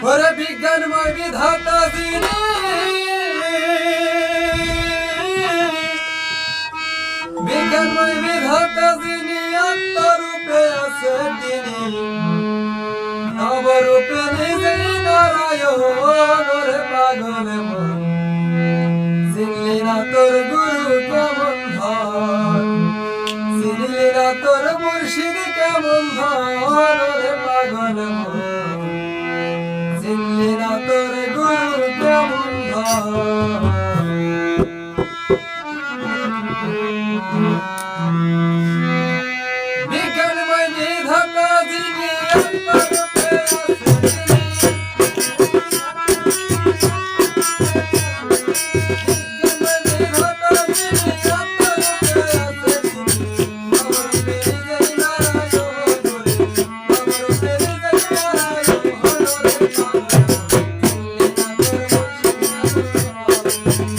ওরে বিজ্ঞানময় বিধাতা যিনি, বিজ্ঞানময় বিধাতা যিনি, আত্মরূপে আছে তিনি, নবরূপে নিজেই নারায়ণ। ওরে পাগল মন, চিনলি না তোর গুরু কেমন ধন, চিনলি না তোর মুর্শিদ কেমন ধন। ওরে পাগল মন, চিনলি না তোর গুরু কেমন ধন। বিজ্ঞানময় বিধাতা যিনি, আত্মরূপে আছে তিনি, বিজ্ঞানময় বিধাতা যিনি, আত্মরূপে আছে তিনি, নবরূপে নিজেই নারায়ণ। নবরূপে নিজেই নারায়ণ। ওরে পাগল মন, চিনলি না তোর মুর্শিদ কেমন ধন।